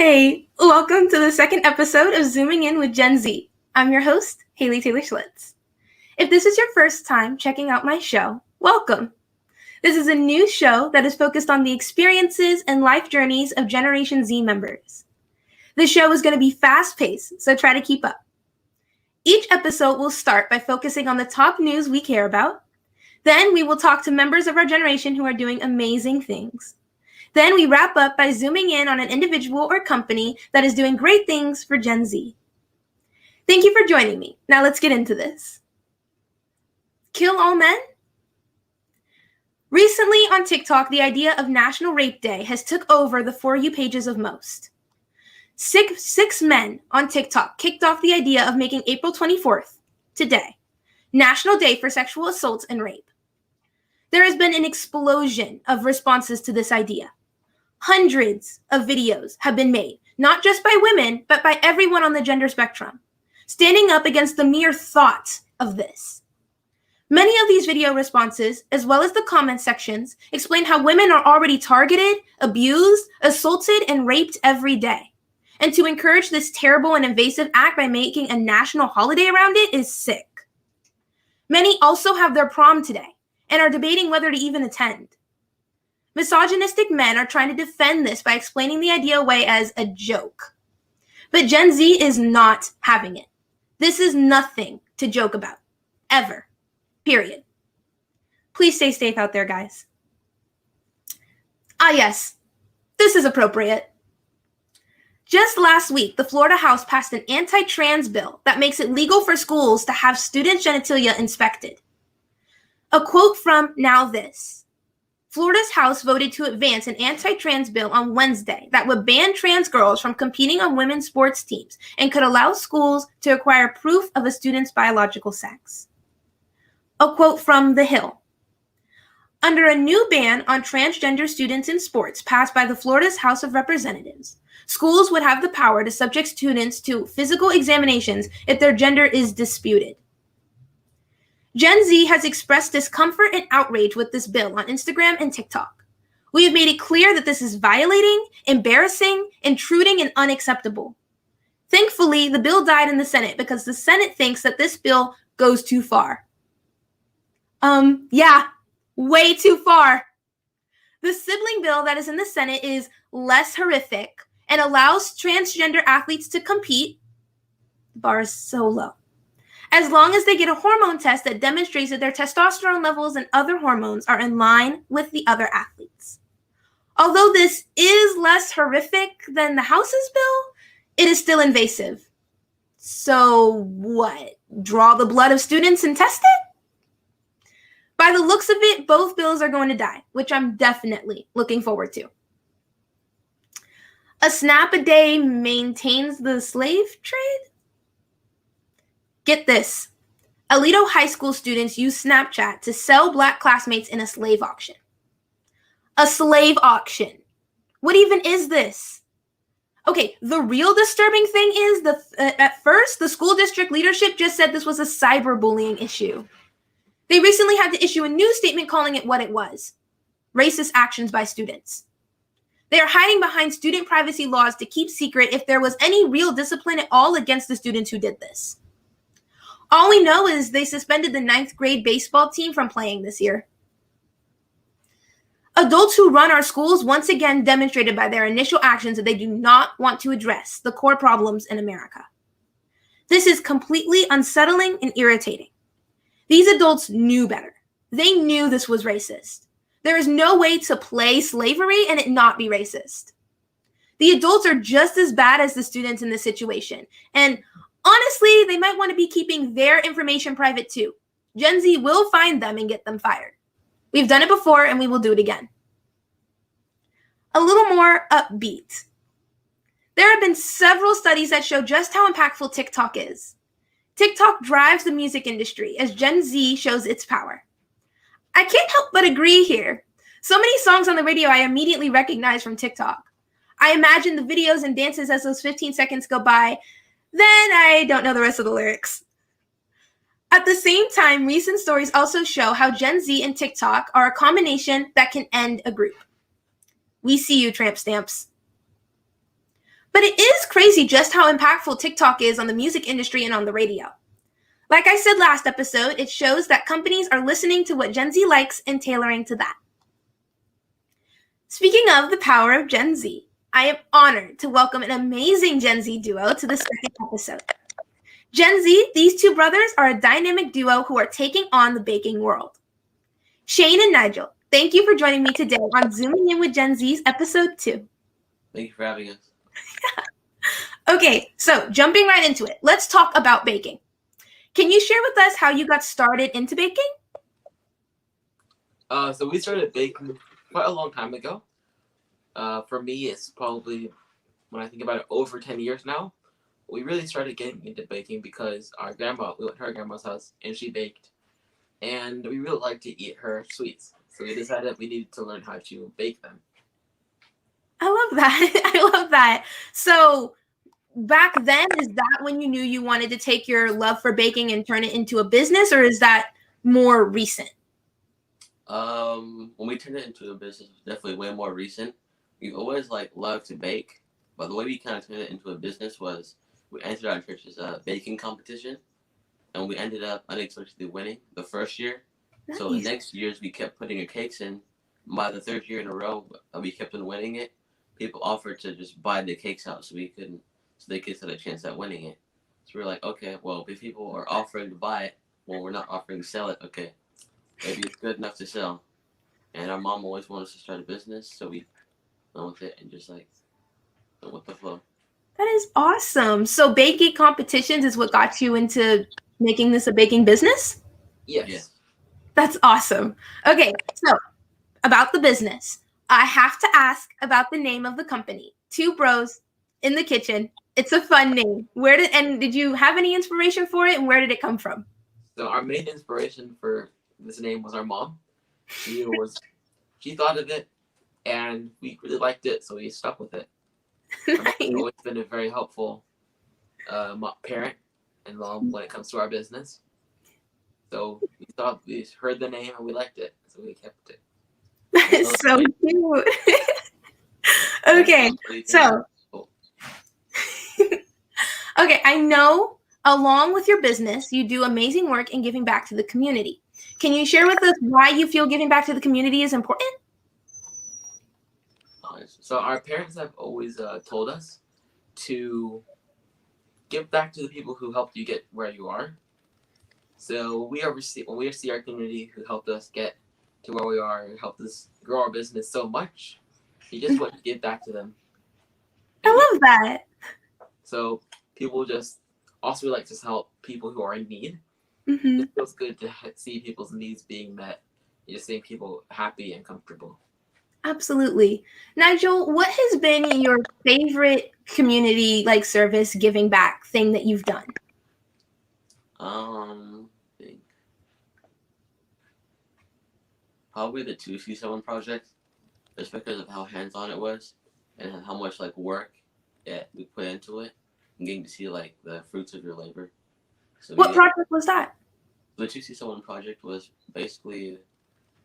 Hey, welcome to the second episode of Zooming In with Gen Z. I'm your host, Haley Taylor Schlitz. If this is your first time checking out my show, welcome. This is a new show that is focused on the experiences and life journeys of Generation Z members. The show is going to be fast-paced, so try to keep up. Each episode will start by focusing on the top news we care about. Then we will talk to members of our generation who are doing amazing things. Then we wrap up by zooming in on an individual or company that is doing great things for Gen Z. Thank you for joining me. Now let's get into this. Kill all men? Recently on TikTok, the idea of National Rape Day has took over the For You pages of most. Six men on TikTok kicked off the idea of making April 24th, today, National Day for Sexual Assaults and Rape. There has been an explosion of responses to this idea. Hundreds of videos have been made, not just by women, but by everyone on the gender spectrum, standing up against the mere thought of this. Many of these video responses, as well as the comment sections, explain how women are already targeted, abused, assaulted, and raped every day. And to encourage this terrible and invasive act by making a national holiday around it is sick. Many also have their prom today and are debating whether to even attend. Misogynistic men are trying to defend this by explaining the idea away as a joke. But Gen Z is not having it. This is nothing to joke about. Ever. Period. Please stay safe out there, guys. Yes. This is appropriate. Just last week, the Florida House passed an anti-trans bill that makes it legal for schools to have students' genitalia inspected. A quote from Now This. Florida's House voted to advance an anti-trans bill on Wednesday that would ban trans girls from competing on women's sports teams and could allow schools to require proof of a student's biological sex. A quote from The Hill. Under a new ban on transgender students in sports passed by the Florida's House of Representatives, schools would have the power to subject students to physical examinations if their gender is disputed. Gen Z has expressed discomfort and outrage with this bill on Instagram and TikTok. We have made it clear that this is violating, embarrassing, intruding, and unacceptable. Thankfully, the bill died in the Senate because the Senate thinks that this bill goes too far. Yeah, way too far. The sibling bill that is in the Senate is less horrific and allows transgender athletes to compete. The bar is so low. As long as they get a hormone test that demonstrates that their testosterone levels and other hormones are in line with the other athletes. Although this is less horrific than the House's bill, it is still invasive. So what? Draw the blood of students and test it? By the looks of it, both bills are going to die, which I'm definitely looking forward to. A snap a day maintains the slave trade? Get this. Aledo High School students use Snapchat to sell Black classmates in a slave auction. A slave auction. What even is this? Okay, the real disturbing thing is at first, the school district leadership just said this was a cyberbullying issue. They recently had to issue a new statement calling it what it was: racist actions by students. They are hiding behind student privacy laws to keep secret if there was any real discipline at all against the students who did this. All we know is they suspended the 9th grade baseball team from playing this year. Adults who run our schools once again demonstrated by their initial actions that they do not want to address the core problems in America. This is completely unsettling and irritating. These adults knew better. They knew this was racist. There is no way to play slavery and it not be racist. The adults are just as bad as the students in this situation, and honestly, they might want to be keeping their information private too. Gen Z will find them and get them fired. We've done it before and we will do it again. A little more upbeat. There have been several studies that show just how impactful TikTok is. TikTok drives the music industry as Gen Z shows its power. I can't help but agree here. So many songs on the radio I immediately recognize from TikTok. I imagine the videos and dances as those 15 seconds go by. Then I don't know the rest of the lyrics. At the same time, recent stories also show how Gen Z and TikTok are a combination that can end a group. We see you, tramp stamps. But it is crazy just how impactful TikTok is on the music industry and on the radio. Like I said last episode, it shows that companies are listening to what Gen Z likes and tailoring to that. Speaking of the power of Gen Z, I am honored to welcome an amazing Gen Z duo to the second episode. Gen Z, these two brothers are a dynamic duo who are taking on the baking world. Shane and Nigel, thank you for joining me today on Zooming In with Gen Z's episode 2. Thank you for having us. Okay, so jumping right into it, let's talk about baking. Can you share with us how you got started into baking? So we started baking quite a long time ago. For me, it's probably, when I think about it, over 10 years now. We really started getting into baking because we went to our grandma's house and she baked. And we really liked to eat her sweets. So we decided we needed to learn how to bake them. I love that. I love that. So back then, is that when you knew you wanted to take your love for baking and turn it into a business, or is that more recent? When we turned it into a business, it was definitely way more recent. We've always loved to bake, but the way we kind of turned it into a business was we entered our church's baking competition, and we ended up unexpectedly winning the first year. Nice. So the next years we kept putting our cakes in. By the third year in a row, we kept on winning it. People offered to just buy the cakes out so they could have a chance at winning it. So we were like, okay, well, if people are offering to buy it, well, we're not offering to sell it, okay, maybe it's good enough to sell. And our mom always wanted us to start a business, so we went with it and just went with the flow. That is awesome. So baking competitions is what got you into making this a baking business? Yes. That's awesome. Okay, so about the business, I have to ask about the name of the company. Two Bros in the Kitchen. It's a fun name. Did you have any inspiration for it, and where did it come from? So our main inspiration for this name was our mom. She thought of it, and we really liked it, so we stuck with it. Nice. Our mom's always been a very helpful parent and mom when it comes to our business. So we heard the name and we liked it, so we kept it. That's so cute. Okay, so okay, I know along with your business, you do amazing work in giving back to the community. Can you share with us why you feel giving back to the community is important? So our parents have always told us to give back to the people who helped you get where you are. So when we see our community who helped us get to where we are and helped us grow our business so much, we just want to give back to them. I love that. So people just also like to help people who are in need. Mm-hmm. It feels good to see people's needs being met. You're seeing people happy and comfortable. Absolutely. Nigel, what has been your favorite community service giving back thing that you've done? I think probably the 2C7 project, just because of how hands-on it was and how much work we put into it and getting to see the fruits of your labor. So what project was that? The 2C7 project was basically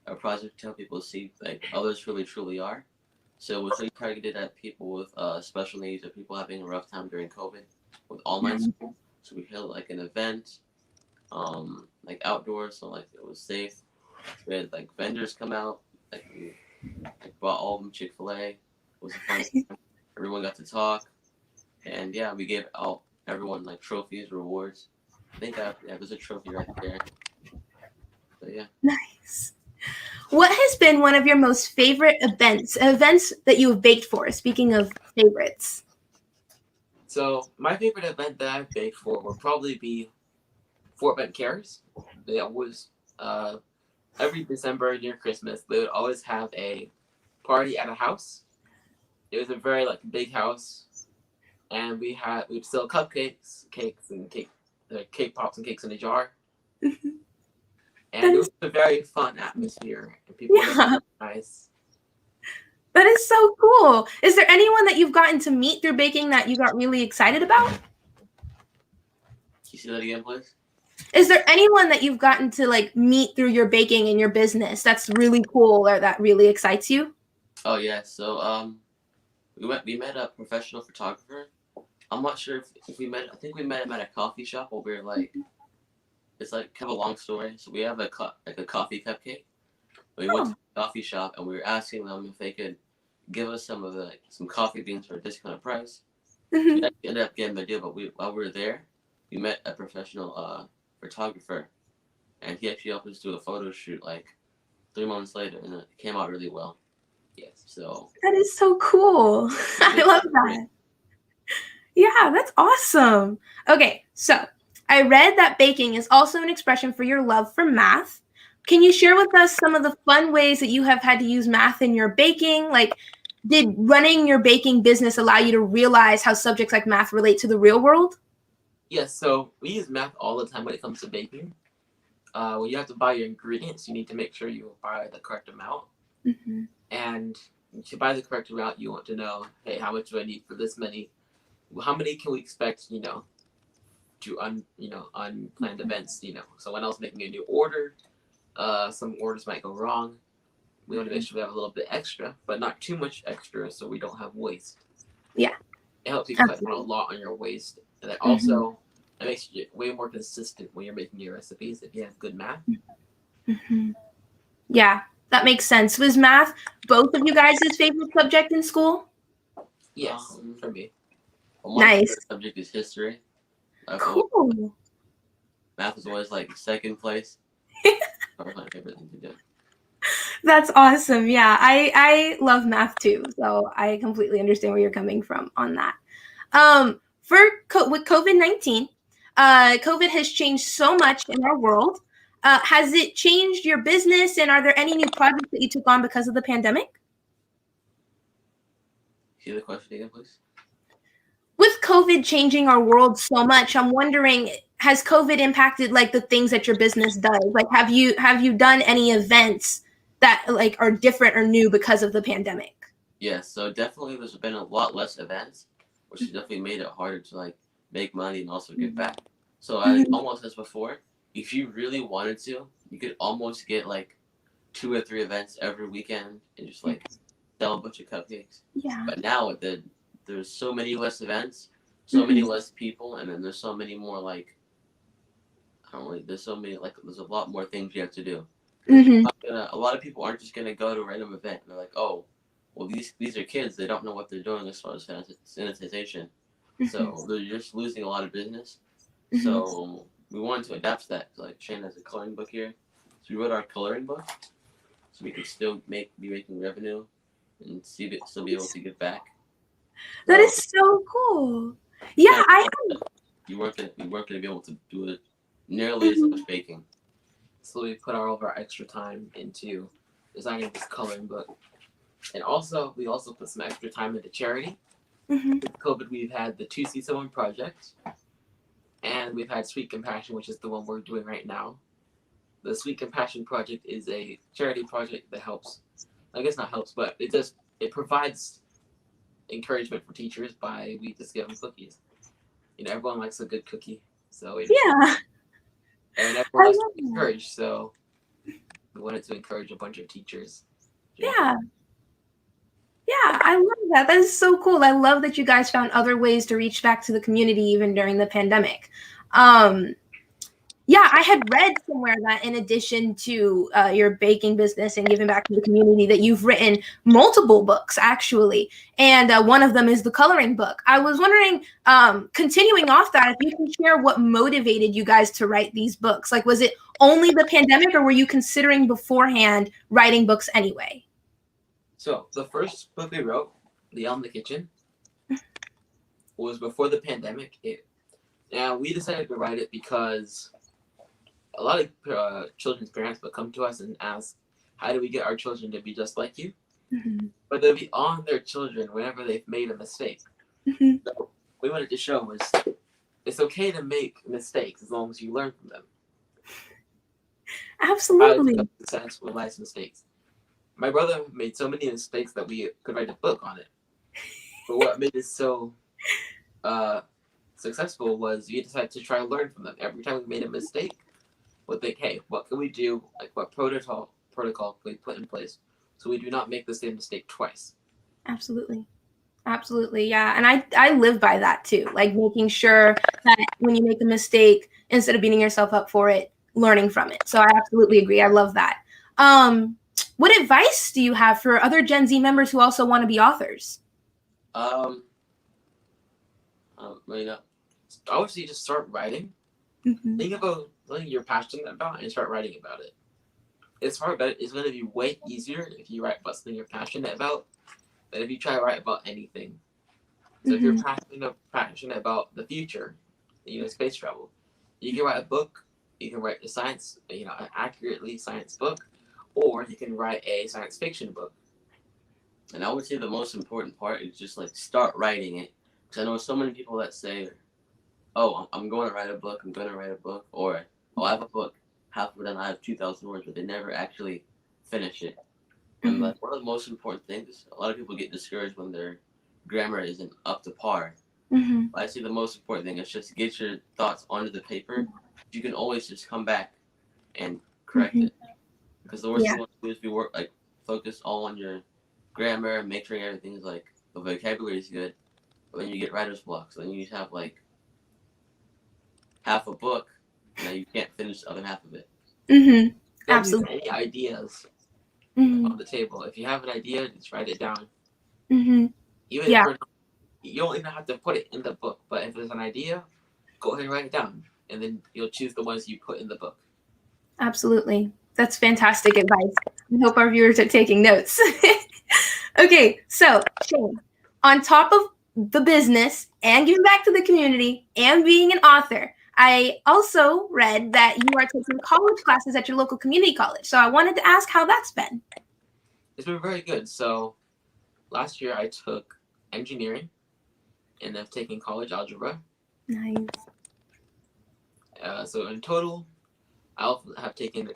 a project to help people see others really truly are. So it was really targeted at people with special needs or people having a rough time during COVID with online school. So we held an event, outdoors, so it was safe. We had vendors come out, we brought all of them Chick-fil-A. It was a fun time. Everyone got to talk, and yeah, we gave out everyone trophies, rewards. I think there's a trophy right there. So yeah. Nice. What has been one of your most favorite events that you have baked for? Speaking of favorites. So my favorite event that I've baked for would probably be Fort Bend Cares. They always, every December near Christmas, they would always have a party at a house. It was a very big house, and we'd sell cupcakes, cakes, and cake pops and cakes in a jar. And it was a very fun atmosphere, and people were nice. That is so cool. Is there anyone that you've gotten to meet through baking that you got really excited about? Can you say that again, please? Is there anyone that you've gotten to meet through your baking and your business that's really cool or that really excites you? Oh yeah, so We met a professional photographer. I'm not sure if we met. I think we met him at a coffee shop where we were like, it's like kind of a long story. So we have like a coffee cupcake. We went Oh. to the coffee shop and we were asking them if they could give us some of the some coffee beans for a discounted price. We Mhm. actually ended up getting the deal, but while we were there, we met a professional photographer, and he actually helped us do a photo shoot like 3 months later, and it came out really well. Yes. So That is so cool. I love that. Yeah, that's awesome. Okay, so I read that baking is also an expression for your love for math. Can you share with us some of the fun ways that you have had to use math in your baking? Like, did running your baking business allow you to realize how subjects like math relate to the real world? Yes, so we use math all the time when it comes to baking. When you have to buy your ingredients, you need to make sure you buy the correct amount. Mm-hmm. And to buy the correct amount, you want to know, hey, how much do I need for this many? How many can we expect, to unplanned events, So when I was making a new order, some orders might go wrong. We want to make sure we have a little bit extra, but not too much extra so we don't have waste. Yeah. It helps you cut down a lot on your waste. And then also, it makes you way more consistent when you're making your recipes if you have good math. Mm-hmm. Yeah, that makes sense. Was math both of you guys' favorite subject in school? Yes, for me. well, my Nice. favorite subject is history. Cool. Math is always like second place. That was my favorite thing to do. That's awesome. Yeah, I love math too, so I completely understand where you're coming from on that. With COVID-19, COVID has changed so much in our world. Has it changed your business, and are there any new projects that you took on because of the pandemic? See the question again, please? With COVID changing our world so much, I'm wondering, has COVID impacted like the things that your business does? Like, have you done any events that like are different or new because of the pandemic? Yes, so definitely there's been a lot less events, which has definitely made it harder to like make money and also give back. So I almost as before, if you really wanted to, you could almost get like 2 or 3 events every weekend and just like sell a bunch of cupcakes. Yeah. But now there's so many less events, so many less people, and then there's so many more like I don't know, there's so many like there's a lot more things you have to do. A lot of people aren't just gonna go to a random event. They're like, oh, well these are kids. They don't know what they're doing as far as sanitization, so they're just losing a lot of business. So we wanted to adapt to that. Like Shane has a coloring book here, so we wrote our coloring book, so we could still be making revenue and still be able to give back. That is so cool. Yeah, we weren't gonna be able to do it nearly as much baking. So we put all of our extra time into designing this coloring book. And also, we also put some extra time into charity. With COVID, we've had the 2C1 project, and we've had Sweet Compassion, which is the one we're doing right now. The Sweet Compassion project is a charity project that helps. I guess not helps, but it provides encouragement for teachers by we just give them cookies. Everyone likes a good cookie, so and everyone likes to be encouraged, so we wanted to encourage a bunch of teachers. Yeah, I love that. That is so cool. I love that you guys found other ways to reach back to the community even during the pandemic. Yeah, I had read somewhere that in addition to your baking business and giving back to the community, that you've written multiple books, actually. And one of them is the coloring book. I was wondering, continuing off that, if you can share what motivated you guys to write these books. Like, was it only the pandemic, or were you considering beforehand writing books anyway? So the first book we wrote, The Yell in the Kitchen, was before the pandemic. Now, we decided to write it because a lot of children's parents would come to us and ask, how do we get our children to be just like you? But they'll be on their children whenever they've made a mistake. So what we wanted to show was it's okay to make mistakes as long as you learn from them. Absolutely. Success with life's mistakes. My brother made so many mistakes that we could write a book on it. But what made it so successful was we decided to try to learn from them. Every time we made a mistake, we'll think, hey, what can we do? Like, what protocol can we put in place so we do not make the same mistake twice? Absolutely. Absolutely, yeah. And I live by that too, like making sure that when you make a mistake, instead of beating yourself up for it, learning from it. So I absolutely agree. I love that. What advice do you have for other Gen Z members who also want to be authors? You know, I would say just start writing. Mm-hmm. Think about something you're passionate about and start writing about it. It's hard, but it's going to be way easier if you write about something you're passionate about than if you try to write about anything. So if you're passionate about the future, space travel, you can write a book. You can write a science, an accurately science book, or you can write a science fiction book. And I would say the most important part is just like start writing it. Because I know so many people that say, "Oh, I'm going to write a book. I'm going to write a book," or "Oh, I have a book. Half of it, and I have 2,000 words," but they never actually finish it. And like one of the most important things, a lot of people get discouraged when their grammar isn't up to par. But I say the most important thing is just get your thoughts onto the paper. You can always just come back and correct it. Because the worst thing you want to do is be focus all on your grammar and make sure everything is like the vocabulary is good. But then you get writer's block. So then you have like half a book, and you can't finish the other half of it. Absolutely. Any ideas on the table? If you have an idea, just write it down. Even if you don't even have to put it in the book, but if there's an idea, go ahead and write it down, and then you'll choose the ones you put in the book. Absolutely. That's fantastic advice. I hope our viewers are taking notes. Okay, so Shane, on top of the business and giving back to the community and being an author, I also read that you are taking college classes at your local community college. So I wanted to ask how that's been. It's been very good. So last year I took engineering, and I've taken college algebra. Nice. So in total, I have taken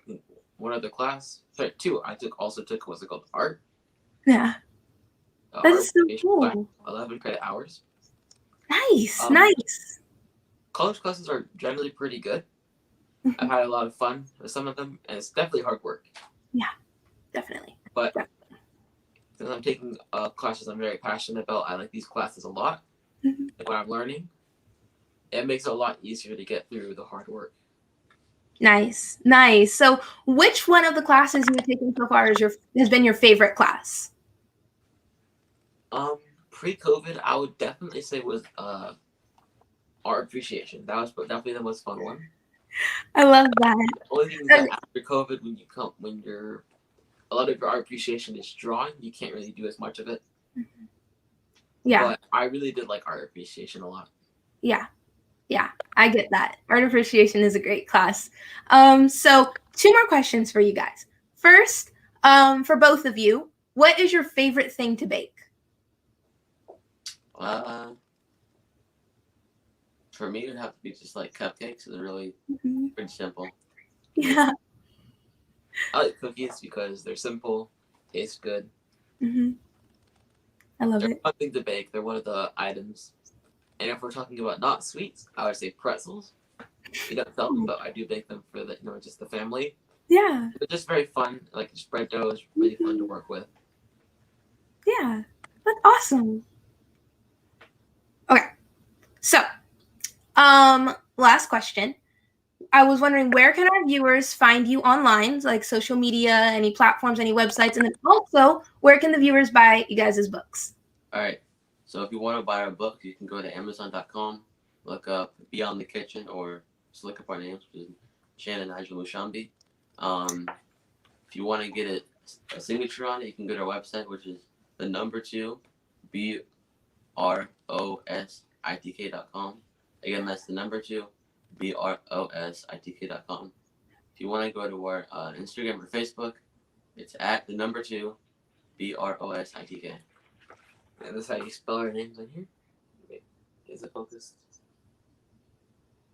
one other class. Sorry, two. I also took what's it called, art. Yeah. That is so cool. 11 credit hours. Nice, nice. College classes are generally pretty good. I've had a lot of fun with some of them, and it's definitely hard work. Yeah, definitely. But since I'm taking classes I'm very passionate about, I like these classes a lot. And what I'm learning, it makes it a lot easier to get through the hard work. Nice, nice. So which one of the classes you've taken so far has been your favorite class? Pre-COVID, I would definitely say was art appreciation. That was definitely the most fun one. I love that. The only thing is that after COVID, when a lot of your art appreciation is drawing, you can't really do as much of it. Yeah. But I really did like art appreciation a lot. Yeah. Yeah, I get that. Art appreciation is a great class. So 2 more questions for you guys. First, for both of you, what is your favorite thing to bake? For me, it would have to be just like cupcakes. They're really pretty simple. Yeah. I like cookies because they're simple, taste good. I love They're it. fun thing to bake. They're one of the items. And if we're talking about not sweets, I would say pretzels. We don't sell them, but I do bake them for just the family. Yeah. They're just very fun. Like spread dough is really fun to work with. Yeah, that's awesome. Okay, so last question. I was wondering, where can our viewers find you online, like social media, any platforms, any websites, and then also where can the viewers buy you guys' books? All right. So if you want to buy our book, you can go to Amazon.com, look up Beyond the Kitchen, or just look up our names, which is Shannon and Nigel Mushambi. If you want to get a signature on it, you can go to our website, which is the number 2 brositk.com. Again, that's the number 2 brositk.com. If you want to go to our Instagram or Facebook, it's at the number 2 brositk. And that's how you spell our names on here. Wait, is it focused?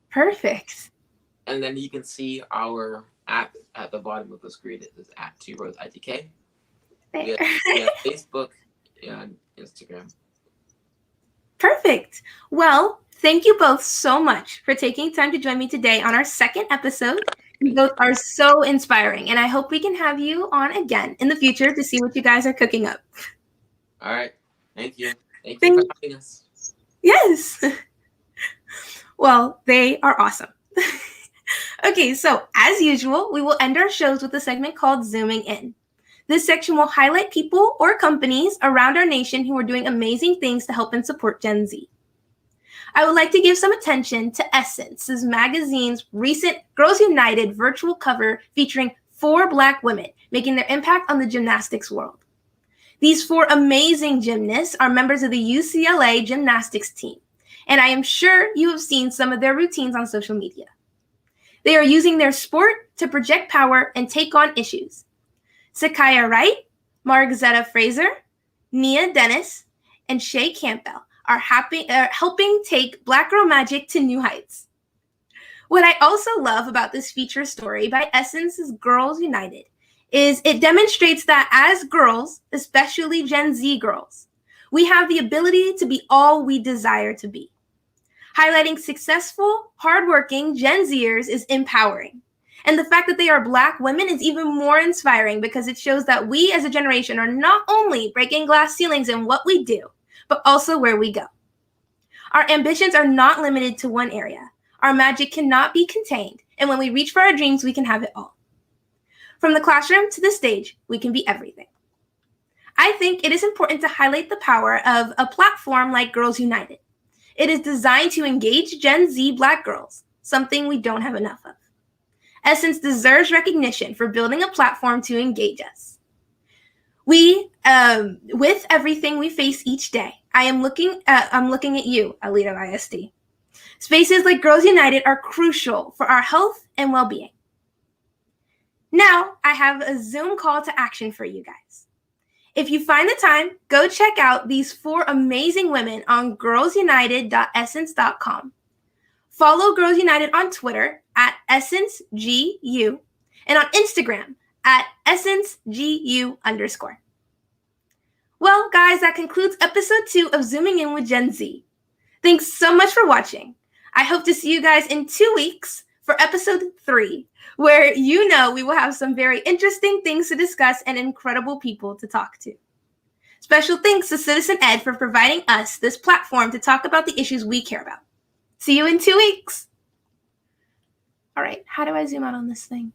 Perfect. And then you can see our app at the bottom of the screen. It is at 2brositk. We have Facebook and Instagram. Perfect. Well, thank you both so much for taking time to join me today on our second episode. You both are so inspiring, and I hope we can have you on again in the future to see what you guys are cooking up. All right. Thank you. Thank you for having us. Yes. Well, they are awesome. Okay, so as usual, we will end our shows with a segment called Zooming In. This section will highlight people or companies around our nation who are doing amazing things to help and support Gen Z. I would like to give some attention to Essence's magazine's recent Girls United virtual cover featuring 4 Black women making their impact on the gymnastics world. These 4 amazing gymnasts are members of the UCLA gymnastics team, and I am sure you have seen some of their routines on social media. They are using their sport to project power and take on issues. Sakaya Wright, Margzetta Fraser, Nia Dennis, and Shay Campbell are helping take Black Girl Magic to new heights. What I also love about this feature story by Essence's Girls United is it demonstrates that as girls, especially Gen Z girls, we have the ability to be all we desire to be. Highlighting successful, hardworking Gen Zers is empowering. And the fact that they are Black women is even more inspiring because it shows that we as a generation are not only breaking glass ceilings in what we do, but also where we go. Our ambitions are not limited to one area. Our magic cannot be contained, and when we reach for our dreams, we can have it all. From the classroom to the stage, we can be everything. I think it is important to highlight the power of a platform like Girls United. It is designed to engage Gen Z Black girls, something we don't have enough of. Essence deserves recognition for building a platform to engage us. With everything we face each day, I'm looking at you, Alita ISD. Spaces like Girls United are crucial for our health and well-being. Now, I have a Zoom call to action for you guys. If you find the time, go check out these 4 amazing women on girlsunited.essence.com. Follow Girls United on Twitter at EssenceGU and on Instagram at EssenceGU_. Well, guys, that concludes episode 2 of Zooming In with Gen Z. Thanks so much for watching. I hope to see you guys in 2 weeks for episode 3, where we will have some very interesting things to discuss and incredible people to talk to. Special thanks to Citizen Ed for providing us this platform to talk about the issues we care about. See you in 2 weeks. All right, how do I zoom out on this thing?